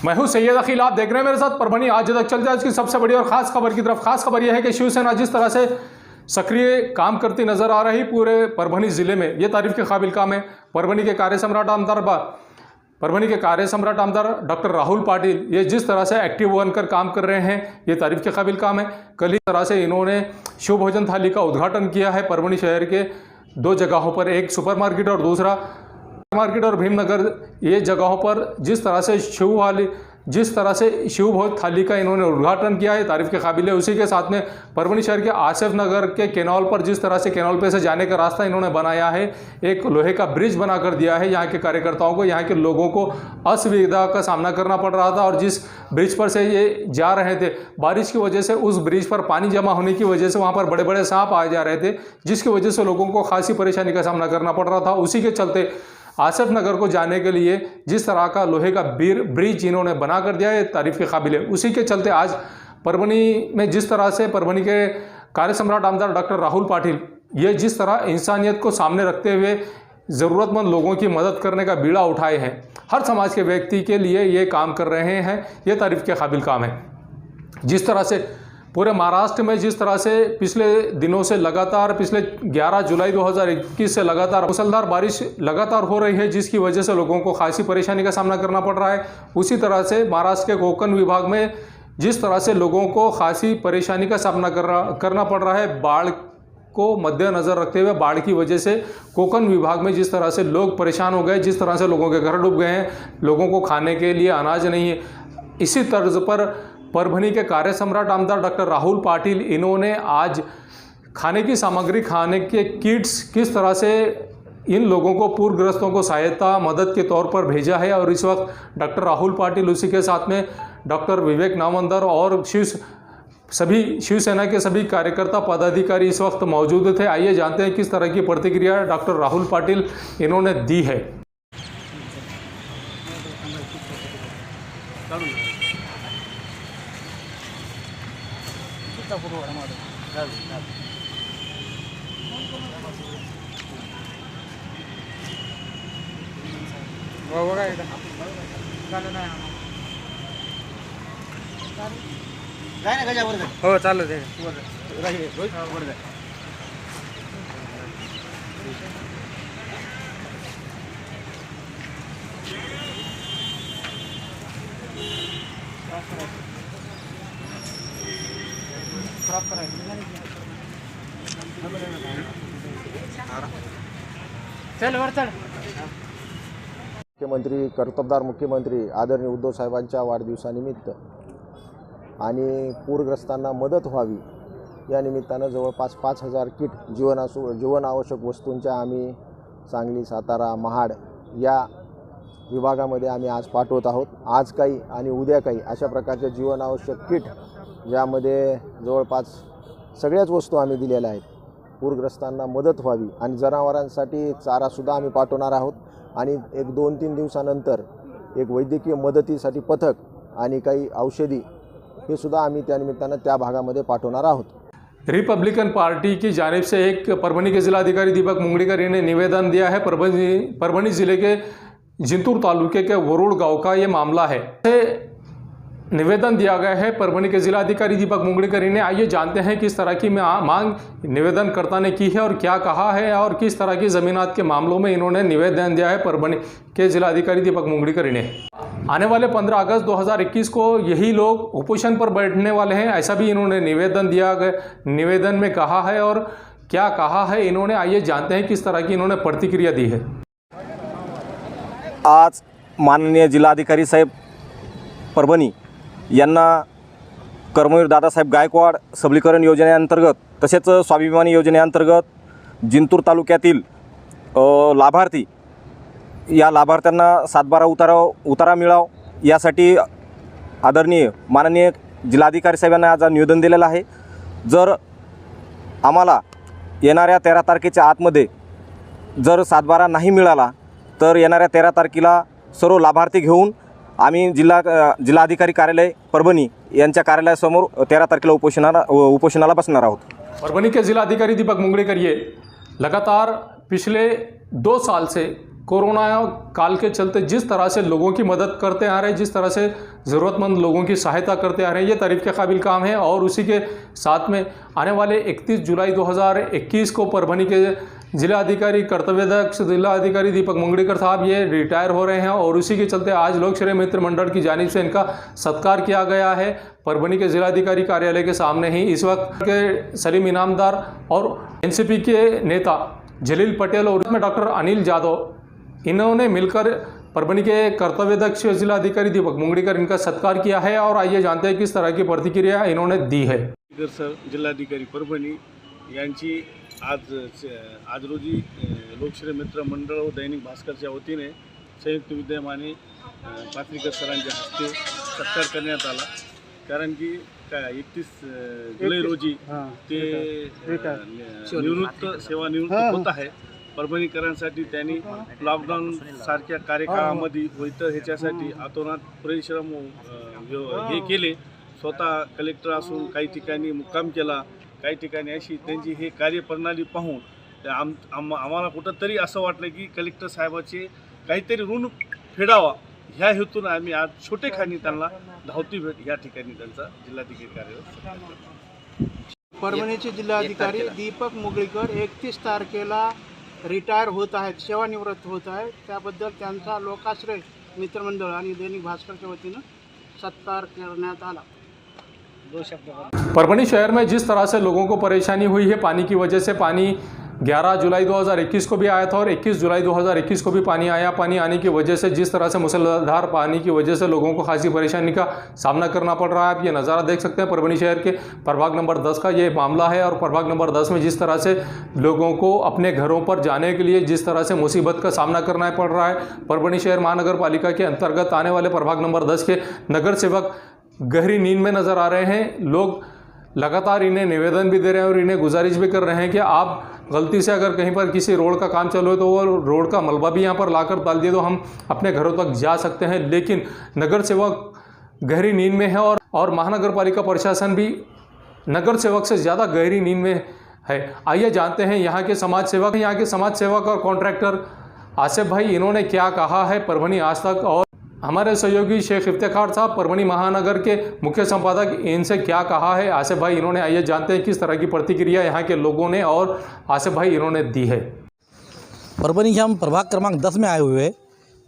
मैं हूं सैयद अखिल, आप देख रहे हैं मेरे साथ परभनी आज तक। चलते हैं आज की सबसे बड़ी और खास खबर की तरफ। खास खबर यह है कि शिवसेना जिस तरह से सक्रिय काम करती नजर आ रही पूरे परभनी जिले में, ये तारीफ के काबिल काम है। परभनी के कार्य सम्राट आमदार डॉक्टर राहुल पाटिल ये जिस तरह से एक्टिव बनकर काम कर रहे हैं, ये तारीफ के काबिल काम है। कल ही तरह से इन्होंने शिव भोजन थाली का उद्घाटन किया है परभनी शहर के 2 जगहों पर, एक सुपरमार्केट और दूसरा मार्केट और भीमनगर। ये जगहों पर जिस तरह से शिव भोज थाली का इन्होंने उद्घाटन किया है, तारीफ के काबिल है। उसी के साथ में परभनी शहर के आसिफ नगर के कैनाल पर जिस तरह से कैनाल पे से जाने का रास्ता इन्होंने बनाया है, एक लोहे का ब्रिज बना कर दिया है। यहाँ के कार्यकर्ताओं को, यहाँ के लोगों को असुविधा का सामना करना पड़ रहा था, और जिस ब्रिज पर से ये जा रहे थे, बारिश की वजह से उस ब्रिज पर पानी जमा होने की वजह से वहाँ पर बड़े बड़े सांप आए जा रहे थे, जिसकी वजह से लोगों को खासी परेशानी का सामना करना पड़ रहा था। उसी के चलते आसिफ नगर को जाने के लिए जिस तरह का लोहे का ब्रिज इन्होंने बना कर दिया है, तारीफ के काबिल है। उसी के चलते आज परभनी में जिस तरह से परभनी के कार्य सम्राट आमदार डॉक्टर राहुल पाटिल ये जिस तरह इंसानियत को सामने रखते हुए ज़रूरतमंद लोगों की मदद करने का बीड़ा उठाए हैं, हर समाज के व्यक्ति के लिए ये काम कर रहे हैं, ये तारीफ के काबिल काम है। जिस तरह से पूरे महाराष्ट्र में जिस तरह से पिछले दिनों से लगातार, पिछले 11 जुलाई 2021 से लगातार मूसलाधार बारिश लगातार हो रही है, जिसकी वजह से लोगों को खासी परेशानी का सामना करना पड़ रहा है। उसी तरह से महाराष्ट्र के कोंकण विभाग में जिस तरह से लोगों को खासी परेशानी का सामना करना पड़ रहा है, बाढ़ को मद्देनज़र रखते हुए, बाढ़ की वजह से कोंकण विभाग में जिस तरह से लोग परेशान हो गए, जिस तरह से लोगों के घर डूब गए हैं, लोगों को खाने के लिए अनाज नहीं है। इसी तर्ज पर परभनी के कार्य सम्राट आमदार डॉक्टर राहुल पाटिल इन्होंने आज खाने की सामग्री, खाने के किट्स किस तरह से इन लोगों को, पूरग्रस्तों को सहायता मदद के तौर पर भेजा है। और इस वक्त डॉक्टर राहुल पाटिल, उसी के साथ में डॉक्टर विवेक नामंदर और सभी शिवसेना के सभी कार्यकर्ता पदाधिकारी इस वक्त मौजूद थे। आइए जानते हैं किस तरह की प्रतिक्रिया डॉक्टर राहुल पाटिल इन्होंने दी है। हो चालू दे चल वर चल। मुख्यमंत्री, कर्तबदार मुख्यमंत्री आदरणीय उद्धव साहेबांच्या वाढदिवसानिमित्त आणि पूरग्रस्तांना मदत व्हावी या निमित्तानं जवळपास 5000 किट जीवनावश्यक वस्तूंच्या आम्ही सांगली, सातारा, महाड या विभागामध्ये आम्ही आज पाठवत आहोत। आज काही आणि उद्या काही अशा प्रकारचे जीवनावश्यक किट, ज्यामध्ये जवळपास सगळ्याच वस्तू आम्ही दिलेल्या आहेत। पूरग्रस्तांना मदत व्हावी आणि जनावरांसाठी चारासुद्धा आम्ही पाठवणार आहोत। आणि एक 2-3 दिवसानंतर एक वैद्यकीय मदतीसाठी पथक आणि काही औषधी हे सुद्धा आम्ही त्या निमित्तानं त्या भागामध्ये पाठवणार आहोत। रिपब्लिकन पार्टी की जानिब से एक परभनी के जिलाधिकारी दीपक मुंगड़ीकर ने निवेदन दिया है। परभनी जिले के जिंतूर तालुके के वरुड़ गांव का ये मामला है। निवेदन दिया गया है परभनी के जिलाधिकारी दीपक मुंगड़ीकर ने। आइए जानते हैं किस तरह की मांग निवेदनकर्ता ने की है और क्या कहा है, और किस तरह की ज़मीनात के मामलों में इन्होंने निवेदन दिया है परभनी के जिलाधिकारी दीपक मुंगड़ीकर ने। आने वाले 15 अगस्त 2021 को यही लोग उपोषण पर बैठने वाले हैं, ऐसा भी इन्होंने निवेदन दिया गया, निवेदन में कहा है। और क्या कहा है इन्होंने, आइए जानते हैं किस तरह की इन्होंने प्रतिक्रिया दी है। आज माननीय जिल्हाधिकारी साहेब परभणी यांना कर्मवीर दादासाहेब गायकवाड सबलीकरण योजनेअंतर्गत, तसेच स्वाभिमानी योजनेअंतर्गत जिंतूर तालुक्यातील लाभार्थी या लाभार्थ्यांना 7/12 उतारा मिळावा यासाठी आदरणीय माननीय जिल्हाधिकारी साहेबांना आज निवेदन दिलेलं आहे। जर आम्हाला येणाऱ्या 13 तारखेच्या आतमध्ये जर 7/12 नाही मिळाला तर येणाऱ्या 13 तारखेला सर्व लाभार्थी घेऊन आम्ही जिल्हाधिकारी कार्यालय परभणी यांच्या कार्यालयासमोर 13 तारखेला उपोषणाला बसणार आहोत। परभणी के जिलाधिकारी दीपक मुंगड़ीकर ये लगातार पिछले 2 साल से कोरोना काल के चलते जिस तरह से लोगों की मदद करते आ रहे हैं, जिस तरह से ज़रूरतमंद लोगों की सहायता करते आ रहे हैं, ये तारीफ़ के काबिल काम है। और उसी के साथ में आने वाले 31 जुलाई 2021 को परभणी के जिलाधिकारी कर्तव्यदक्ष जिलाधिकारी दीपक मुंगड़ीकर साहब ये रिटायर हो रहे हैं और उसी के चलते आज लोकश्रय मित्र मंडल की जानिब से इनका सत्कार किया गया है परभणी के जिलाधिकारी कार्यालय के सामने ही। इस वक्त के सलीम इनामदार और एनसीपी के नेता जलील पटेल और उसमें डॉक्टर अनिल जादव, इन्होंने मिलकर परभणी के कर्तव्यदक्ष जिलाधिकारी दीपक मुंगड़ीकर इनका सत्कार किया है। और आइए जानते हैं किस तरह की प्रतिक्रिया इन्होंने दी है। सर जिल्हाधिकारी परभणी यांची आज रोजी लोकश्रय मित्र मंडळ व दैनिक भास्करच्या वतीने संयुक्त विद्यमाने पात्रीकर सरांच्या हस्ते सत्कार करण्यात आला। कारण की 31 जुलै रोजी ते सेवानिवृत्त होत आहे। परभणीकरांसाठी त्यांनी लॉकडाऊन सारख्या कार्यकाळामध्ये होतं ह्याच्यासाठी अतोनात परिश्रम हे केले। स्वतः कलेक्टर असून काही ठिकाणी मुक्काम केला, काही ठिकाणी अशी त्यांची हे कार्यप्रणाली पाहून आम्हाला कुठंतरी असं वाटलं की कलेक्टर साहेबाचे काहीतरी ऋण फेडावा ह्या हेतून आम्ही आज छोटेखानी त्यांना धावती भेट या ठिकाणी त्यांचा जिल्हाधिकारी कार्यालय। परभणीचे जिल्हाधिकारी दीपक मुगळीकर 31 तारखेला रिटायर होत आहेत, सेवानिवृत्त होत आहेत। त्याबद्दल त्यांचा लोकाश्रय मित्रमंडळ आणि दैनिक भास्करच्या वतीनं सत्कार करण्यात आला। परभणी शहर में जिस तरह से लोगों को परेशानी हुई है पानी की वजह से, पानी 11 जुलाई 2021 को भी आया था और 21 जुलाई 2021 को भी पानी आया। पानी आने की वजह से जिस तरह से मुसलधार पानी की वजह से लोगों को खासी परेशानी का सामना करना पड़ रहा है। आप ये नज़ारा देख सकते हैं परभणी शहर के प्रभाग नंबर 10 का ये मामला है। और प्रभाग नंबर 10 में जिस तरह से लोगों को अपने घरों पर जाने के लिए जिस तरह से मुसीबत का सामना करना पड़ रहा है। परभणी शहर महानगर पालिका के अंतर्गत आने वाले प्रभाग नंबर 10 के नगर सेवक गहरी नींद में नज़र आ रहे हैं। लोग लगातार इन्हें निवेदन भी दे रहे हैं और इन्हें गुजारिश भी कर रहे हैं कि आप गलती से अगर कहीं पर किसी रोड का काम चालू है तो वो रोड का मलबा भी यहाँ पर लाकर डाल दिए तो हम अपने घरों तक जा सकते हैं। लेकिन नगर सेवक गहरी नींद में है और महानगर पालिका प्रशासन भी नगर सेवक से ज़्यादा गहरी नींद में है। आइए जानते हैं यहाँ के समाज सेवक और कॉन्ट्रैक्टर आसिफ भाई इन्होंने क्या कहा है परभणी आज तक, और हमारे सहयोगी शेख इफ्तिखार साहब परभणी महानगर के मुख्य संपादक इनसे क्या कहा है आसिफ भाई इन्होंने। आइए जानते हैं किस तरह की प्रतिक्रिया यहाँ के लोगों ने और आसिफ भाई इन्होंने दी है। परभणी के हम प्रभाग क्रमांक 10 में आए हुए हैं,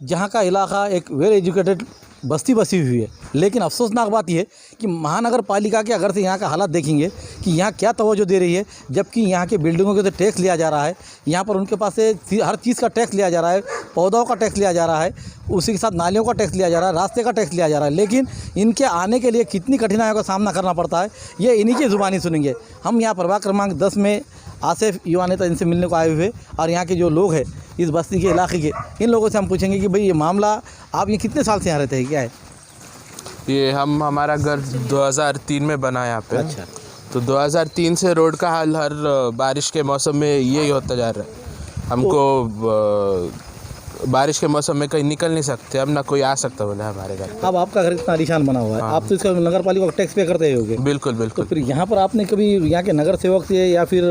जहाँ का इलाका एक वेल एजुकेटेड बस्ती बसी हुई है। लेकिन अफसोसनाक बात यह है कि महानगर पालिका के अगर से यहाँ का हालात देखेंगे कि यहाँ क्या तवज्जो दे रही है, जबकि यहाँ के बिल्डिंगों के तो टैक्स लिया जा रहा है, यहाँ पर उनके पास से हर चीज़ का टैक्स लिया जा रहा है, पौधों का टैक्स लिया जा रहा है, उसी के साथ नालियों का टैक्स लिया जा रहा है, रास्ते का टैक्स लिया जा रहा है। लेकिन इनके आने के लिए कितनी कठिनाइयों का सामना करना पड़ता है ये इन्हीं की ज़ुबानी सुनेंगे। हम यहाँ प्रभाग क्रमांक 10 में आसिफ युवा नेता इनसे मिलने को आए हुए और यहाँ के जो लोग हैं इस बस्ती के इलाके के, इन लोगों से हम पूछेंगे कि भाई ये मामला आप ये कितने साल से यहाँ रहते हैं, क्या है? ये हमारा घर 2003 में बना यहाँ पे। अच्छा। तो 2003 से रोड का हाल हर बारिश के मौसम में यही होता जा रहा है। हमको बारिश के मौसम में कहीं निकल नहीं सकते, अब ना कोई आ सकता बोले हमारे घर। अब आपका घर इतना आलीशान बना हुआ है, आप तो इसका नगर पालिका का टैक्स पे करते ही होगे। बिल्कुल तो बिल्कुल। फिर यहाँ पर आपने कभी यहाँ के नगर सेवक से या फिर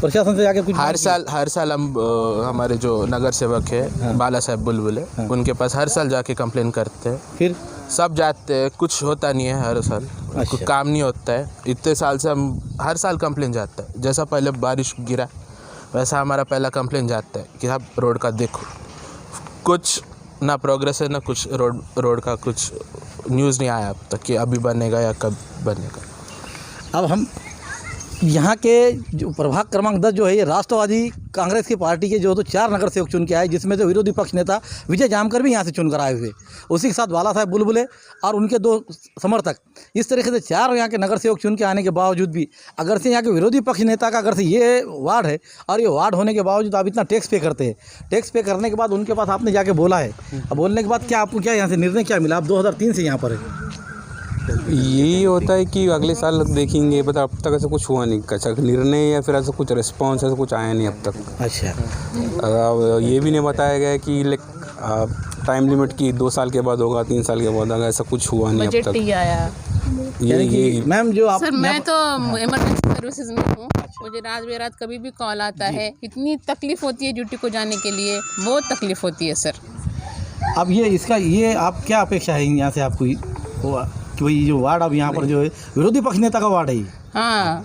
प्रशासन से जाके कुछ हर साल हम हमारे जो नगर सेवक है बाला साहब बुलबुल है, उनके पास हर साल जाके कंप्लेन करते हैं। फिर सब जाते हैं, कुछ होता नहीं है हर साल। अच्छा। काम नहीं होता है। इतने साल से हम हर साल कंप्लेन जाता है। जैसा पहले बारिश गिरा वैसा हमारा पहला कंप्लेन जाता है कि आप रोड का देखो। कुछ ना प्रोग्रेस है ना कुछ, रोड का कुछ न्यूज़ नहीं आया अब तक कि अभी बनेगा या कब बनेगा। अब हम यहाँ के जो प्रभाग क्रमांक 10 जो है ये राष्ट्रवादी कांग्रेस की पार्टी के जो तो 4 नगर सेवक चुन के आए, जिसमें जो विरोधी पक्ष नेता विजय जामकर भी यहाँ से चुन कर आए हुए, उसी के साथ बाला साहब बुलबुले और उनके 2 समर्थक। इस तरीके से 4 यहाँ के नगर सेवक चुन के आने के बावजूद भी अगर से यहाँ के विरोधी पक्ष नेता का अगर से ये वार्ड है और ये वार्ड होने के बावजूद आप इतना टैक्स पे करते हैं, टैक्स पे करने के बाद उनके पास आपने जाके बोला है, अब बोलने के बाद क्या आपको क्या यहाँ से निर्णय क्या मिला? आप 2003 से यहाँ पर है। यही होता है कि अगले साल देखेंगे, बता अब तक ऐसा कुछ हुआ नहीं, अच्छा निर्णय या फिर ऐसा कुछ रिस्पॉन्स ऐसा कुछ आया नहीं अब तक। अच्छा। ये भी नहीं बताया गया कि टाइम लिमिट की 2 साल के बाद होगा, 3 साल के बाद होगा, ऐसा कुछ हुआ नहीं अब बजट तक। नहीं आया। यानी कि मैम जो आप सर मैं तो इमरजेंसी सर्विसेज में हूँ, मुझे रात बेरात कभी भी कॉल आता है, इतनी तकलीफ़ होती है ड्यूटी को जाने के लिए, बहुत तकलीफ़ होती है सर। अब ये आप क्या अपेक्षा है यहाँ से आपको कि भाई जो वार्ड अब यहाँ पर जो है विरोधी पक्ष नेता का वार्ड है ये, हाँ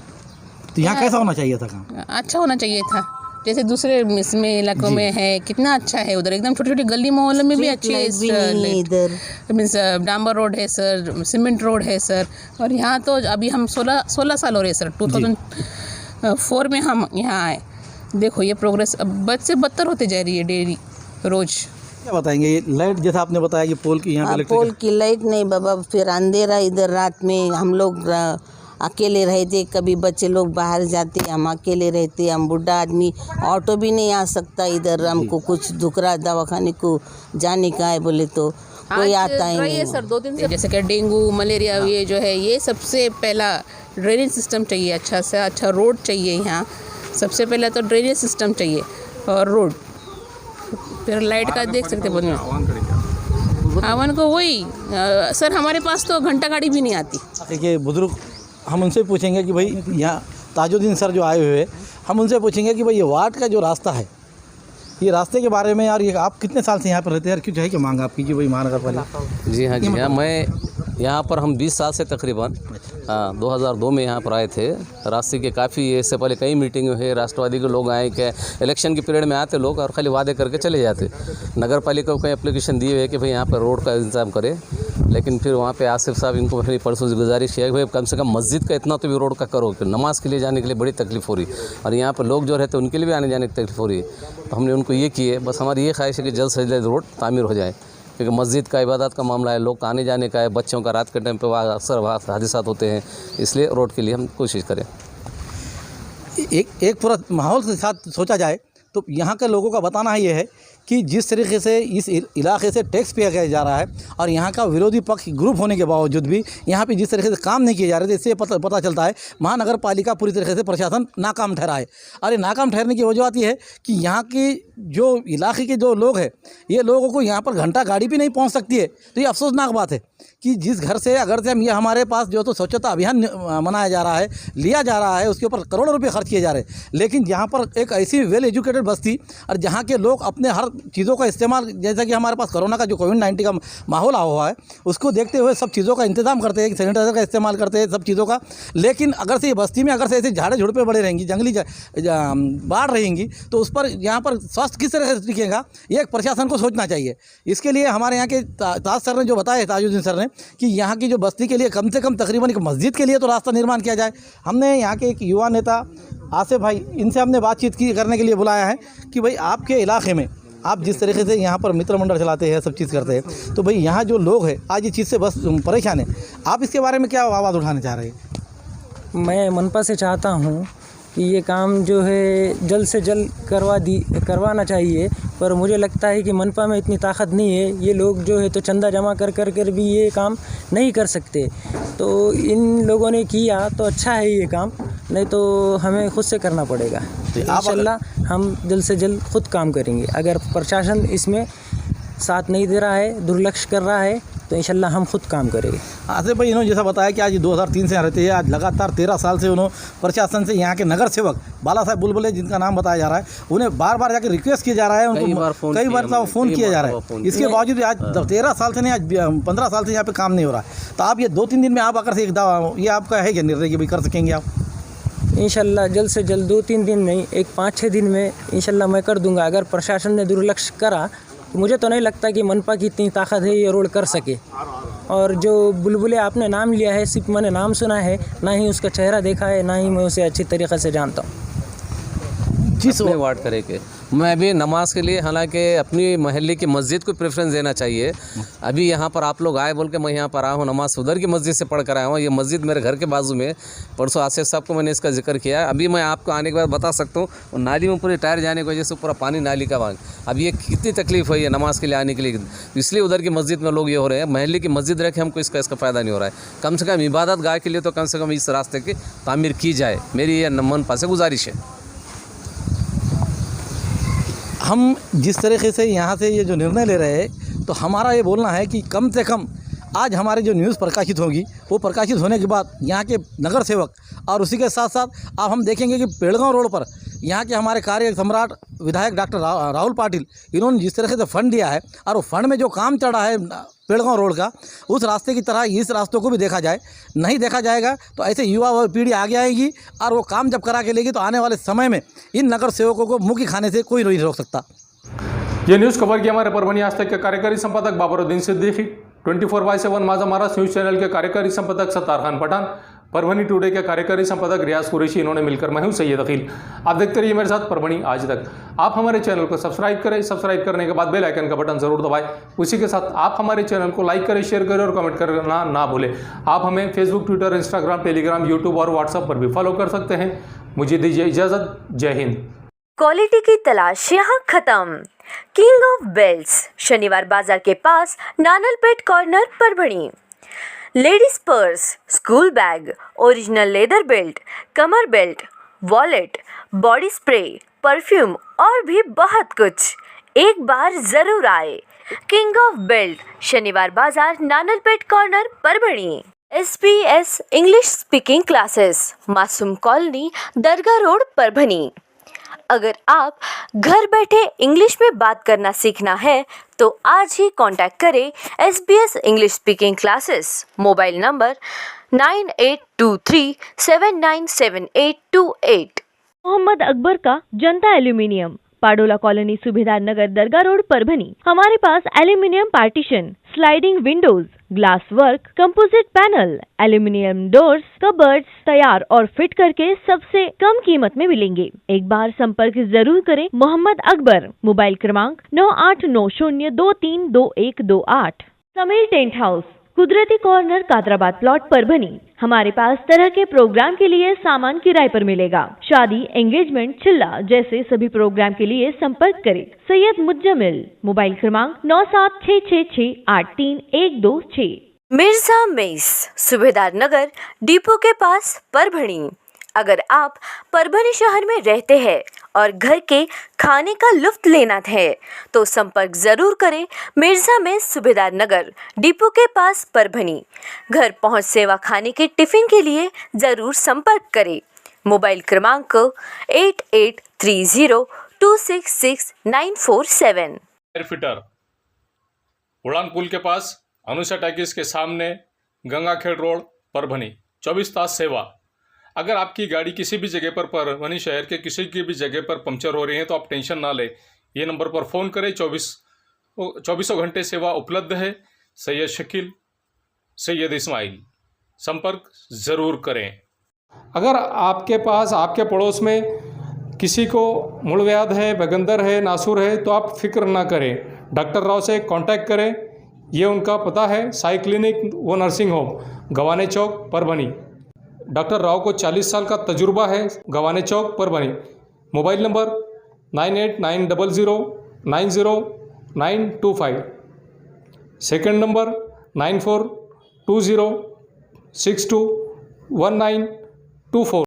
तो यहाँ कैसा होना चाहिए था काम? अच्छा होना चाहिए था, जैसे दूसरे इसमें इलाकों में है, कितना अच्छा है उधर, एकदम छोटी छोटी गली मोहल्लों में भी अच्छी है इधर, मीन्स डांबर रोड है सर, सीमेंट रोड है सर। और यहाँ तो अभी हम 16 साल हो रहे हैं सर, 2004 में हम यहाँ आए। देखो ये प्रोग्रेस अब बद से बदतर होते जा रही है डेली रोज़। क्या बताएंगे ये लाइट जैसा आपने बताया कि पोल की यहाँ पे पोल की लाइट नहीं बाबा, फिर अंधेरा इधर रात में हम लोग अकेले रहते, कभी बच्चे लोग बाहर जाते, हम अकेले रहते, हम बुढ़ा आदमी, ऑटो भी नहीं आ सकता इधर, हमको कुछ दुखरा दवाखाने को जाने का है बोले तो कोई आता ही नहीं सर 2 दिन से, जैसे कि डेंगू मलेरिया ये जो है, ये सबसे पहला ड्रेनेज सिस्टम चाहिए, अच्छा से अच्छा रोड चाहिए यहाँ, सबसे पहले तो ड्रेनेज सिस्टम चाहिए और रोड, फिर लाइट का देख सकते बन आवन को वही सर हमारे पास तो घंटा गाड़ी भी नहीं आती। देखिए बुजुर्ग, हम उनसे पूछेंगे कि भाई यहाँ ताजुद्दीन सर जो आए हुए हैं, हम उनसे पूछेंगे कि भाई ये वार्ड का जो रास्ता है, ये रास्ते के बारे में यार, ये आप कितने साल से यहाँ पर रहते हैं यार, क्यों चाहिए कि मांग आपकी कि भाई महानगर पालिका? जी हाँ मैं यहाँ पर हम 20 साल से तकरीबन 2002 में यहाँ पर आए थे। रास्ते के काफ़ी इससे पहले कई मीटिंग हुई, राष्ट्रवादी के लोग आए, क्या इलेक्शन के पीरियड में आते लोग और खाली वादे करके चले जाते। नगर पालिका को कई एप्लीकेशन दिए हुए कि भाई यहाँ पर रोड का इंतजाम करें, लेकिन फिर वहाँ पे आसिफ साहब इनको फिर परसों से गुजारिश किया कि भाई कम से कम मस्जिद का इतना तो भी रोड का करो, कि नमाज़ के लिए जाने के लिए बड़ी तकलीफ़ हो रही और यहाँ पर लोग जो रहते उनके लिए भी आने जाने की तकलीफ़ हो रही है। तो हमने उनको ये किए, बस हमारी ये ख्वाहिश है कि जल्द से जल्द रोड तामीर हो जाए, क्योंकि मस्जिद का इबादत का मामला है, लोग का आने जाने का है, बच्चों का रात के टाइम पे वहाँ अक्सर हादसात होते हैं, इसलिए रोड के लिए हम कोशिश करें। एक पूरा माहौल के साथ सोचा जाए तो यहाँ के लोगों का बताना ये है कि जिस तरीके से इस इलाके से टैक्स पे किया जा रहा है और यहाँ का विरोधी पक्ष ग्रुप होने के बावजूद भी यहाँ पे जिस तरीके से काम नहीं किए जा रहे थे, इससे पता चलता है महानगर पालिका पूरी तरीके से प्रशासन नाकाम ठहरा है। और ये नाकाम ठहरने की वजह ये है कि यहाँ की जो इलाके के जो लोग हैं, ये लोगों को यहाँ पर घंटा गाड़ी भी नहीं पहुँच सकती है। तो ये अफसोसनाक बात है कि जिस घर से अगर से हम ये हमारे पास जो तो स्वच्छता अभियान मनाया जा रहा है, लिया जा रहा है, उसके ऊपर करोड़ों रुपए खर्च किए जा रहे हैं, लेकिन यहाँ पर एक ऐसी वेल एजुकेटेड बस्ती और जहाँ के लोग अपने हर चीज़ों का इस्तेमाल, जैसा कि हमारे पास कोरोना का जो कोविड-19 का माहौल आ हुआ है, उसको देखते हुए सब चीज़ों का इंतजाम करते हैं, सैनिटाइजर का इस्तेमाल करते हैं, सब चीज़ों का। लेकिन अगर से ये बस्ती में अगर से ऐसे झाड़े झुड़पे बड़े रहेंगी, जंगली बाढ़ रहेंगी, तो उस पर यहाँ पर स्वास्थ्य किस तरह से टिकेगा, ये एक प्रशासन को सोचना चाहिए। इसके लिए हमारे यहाँ के ताज सर ने जो बताया, ताजुद्दीन सर ने, कि यहाँ की जो बस्ती के लिए कम से कम तकरीबन एक मस्जिद के लिए तो रास्ता निर्माण किया जाए। हमने यहाँ के एक युवा नेता आसिफ भाई, इनसे हमने बातचीत करने के लिए बुलाया है कि भाई आपके इलाके में आप जिस तरीके से यहाँ पर मित्र मंडल चलाते हैं, सब चीज़ करते हैं, तो भाई यहाँ जो लोग हैं आज ये चीज़ से बस परेशान है, आप इसके बारे में क्या आवाज़ उठाना चाह रहे हैं? मैं मनपा से चाहता हूँ कि ये काम जो है जल्द से जल्द करवाना चाहिए, पर मुझे लगता है कि मनपा में इतनी ताकत नहीं है, ये लोग जो है तो चंदा जमा कर भी ये काम नहीं कर सकते। तो इन लोगों ने किया तो अच्छा है ये काम, नहीं तो हमें खुद से करना पड़ेगा। इंशाल्लाह हम जल्द से जल्द खुद काम करेंगे। अगर प्रशासन इसमें साथ नहीं दे रहा है, दुर्लक्ष्य कर रहा है, तो इंशाल्लाह हम खुद काम करेंगे। आसिफ भाई, इन्होंने जैसा बताया कि आज 2003 से यहाँ रहते हैं, आज लगातार 13 साल से उन्होंने प्रशासन से यहाँ के नगर सेवक बाला साहब बुलबुले, जिनका नाम बताया जा रहा है, उन्हें बार बार जाकर रिक्वेस्ट किया जा रहा है, उनको कई बार फ़ोन किया जा रहा है। इसके बावजूद आज 13 साल से नहीं, आज 15 साल से यहाँ पे काम नहीं हो रहा है। तो आप ये 2-3 दिन में आप आकर से एक दावा, ये आपका है क्या निर्णय कि भाई कर सकेंगे आप? इंशाल्लाह जल्द से जल्द 2-3 दिन नहीं, एक 5-6 दिन में इंशाल्लाह मैं कर दूंगा। अगर प्रशासन ने दुर्लक्ष्य करा, मुझे तो नहीं लगता कि मनपा की इतनी ताकत है ये रोड कर सके। और जो बुलबुले आपने नाम लिया है, सिर्फ मैंने नाम सुना है, ना ही उसका चेहरा देखा है, ना ही मैं उसे अच्छी तरीक़े से जानता हूँ। जिस वार्ड करेंगे मैं भी नमाज के लिए, हालांकि अपनी महल्ले की मस्जिद को प्रेफरेंस देना चाहिए। अभी यहाँ पर आप लोग आए बोल के मैं यहाँ पर आया हूँ, नमाज उधर की मस्जिद से पढ़ कर आया हूँ। ये मस्जिद मेरे घर के बाजू में, परसों आसिफ साहब को मैंने इसका जिक्र किया। अभी मैं आपको आने के बाद बता सकता हूँ, नाली में पूरे टायर जाने की वजह से पूरा पानी नाली का भाग, अब ये कितनी तकलीफ हुई है नमाज के लिए आने के लिए, इसलिए उधर की मस्जिद में लोग ये हो रहे हैं। महल्ले की मस्जिद रखे हमको इसका फ़ायदा नहीं हो रहा है। कम से कम इबादत गाह के लिए तो कम से कम इस रास्ते की तामीर की जाए, मेरी ये मनपा से गुजारिश है। हम जिस तरीके से यहाँ से ये जो निर्णय ले रहे हैं, तो हमारा ये बोलना है कि कम से कम आज हमारे जो न्यूज़ प्रकाशित होगी वो प्रकाशित होने के बाद यहाँ के नगर सेवक और उसी के साथ साथ अब हम देखेंगे कि पेड़गांव रोड पर यहाँ के हमारे कार्य सम्राट विधायक डॉक्टर राहुल पाटिल, इन्होंने जिस तरह से फंड दिया है और वो फंड में जो काम चढ़ा है पेड़गांव रोड का, उस रास्ते की तरह इस रास्तों को भी देखा जाए। नहीं देखा जाएगा तो ऐसे युवा पीढ़ी आगे आएगी और वो काम जब करा के लेगी तो आने वाले समय में इन नगर सेवकों को मुँह की खाने से कोई नहीं रोक सकता। ये न्यूज़ कवर किया हमारे परभणी आज तक के कार्यकारी संपादक बाबरुद्दीन सिद्दीकी, 24/7 माझा महाराष्ट्र न्यूज़ चैनल के कार्यकारी संपादक सत्तार खान पठान, परभणी टुडे के कार्यकारी संपादक रियाज कुरैशी, इन्होंने मिलकर मैं हूं सैयद अकील। आप देखते रहिए मेरे साथ परभणी आज तक। आप हमारे चैनल को सब्सक्राइब करें, सब्सक्राइब करने के बाद बेल आइकन का बटन जरूर दबाएं। उसी के साथ आप हमारे चैनल को लाइक करें, शेयर करें और कमेंट करना ना भूलें। आप हमें Facebook, Twitter, Instagram, Telegram, YouTube और व्हाट्सएप पर भी फॉलो कर सकते हैं। मुझे दीजिए इजाज़त। जय हिंद। क्वालिटी की तलाश यहाँ खत्म। किंग ऑफ बेल्ट्स, शनिवार बाजार के पास, Nanalpeth corner, Parbhani. Ladies purse, school bag, original leather belt, कमर belt, wallet, body spray, perfume और भी बहुत कुछ। एक बार जरूर आए। किंग ऑफ बेल्ट, शनिवार बाजार, Nanalpeth corner, Parbhani. SBS English speaking classes, Masoom colony, Dargah road, Parbhani. अगर आप घर बैठे इंग्लिश में बात करना सीखना है तो आज ही कांटेक्ट करें SBS English speaking classes. Mobile number 9823797828। Mohammed Akbar का Janata aluminium, Padola colony, Subhedar Nagar, Dargah road, Parbhani. हमारे पास aluminium partition, sliding windows, glass work, composite panel, aluminium doors, cupboards तैयार और फिट करके सबसे कम कीमत में मिलेंगे। एक बार संपर्क जरूर करें मोहम्मद अकबर। मोबाइल क्रमांक 9890232128। समीर टेंट हाउस, कुदरती कॉर्नर, कादराबाद प्लॉट, परभणी। हमारे पास तरह के प्रोग्राम के लिए सामान किराए पर मिलेगा। शादी, एंगेजमेंट, चिल्ला जैसे सभी प्रोग्राम के लिए संपर्क करें सैयद मुज्जमिल। मोबाइल क्रमांक 9766683126। मिर्जा मेस, सुभेदार नगर, डिपो के पास, परभणी। अगर आप परभणी शहर में रहते हैं और घर के खाने का लुत्फ लेना है तो संपर्क जरूर करें मिर्जा मेस, सुभेदार नगर, डिपो के पास, परभणी। घर पहुंच सेवा, खाने के टिफिन के लिए जरूर संपर्क करें। मोबाइल क्रमांक 8830266947। एयरफिटर, उड़ान पुल के पास, अनुषा टैक्स के सामने, गंगाखेड़ रोड, परभणी। 24 तास सेवा। अगर आपकी गाड़ी किसी भी जगह पर परभणी शहर के किसी की भी जगह पर पंक्चर हो रही है तो आप टेंशन ना लें, ये नंबर पर फ़ोन करें। 24 घंटे सेवा उपलब्ध है। सैयद शकील, सैयद इस्माइल, संपर्क ज़रूर करें। अगर आपके पास, आपके पड़ोस में किसी को मूलव्याध है, बगंदर है, नासूर है तो आप फिक्र ना करें, डॉक्टर राव से कांटेक्ट करें। ये उनका पता है, साई क्लिनिक व nursing home, Gawane Chowk, Parbhani. Doctor Rao को 40 साल का तजुर्बा है, Gawane Chowk, Parbhani. Mobile number 9890090925। Second number 9420621924।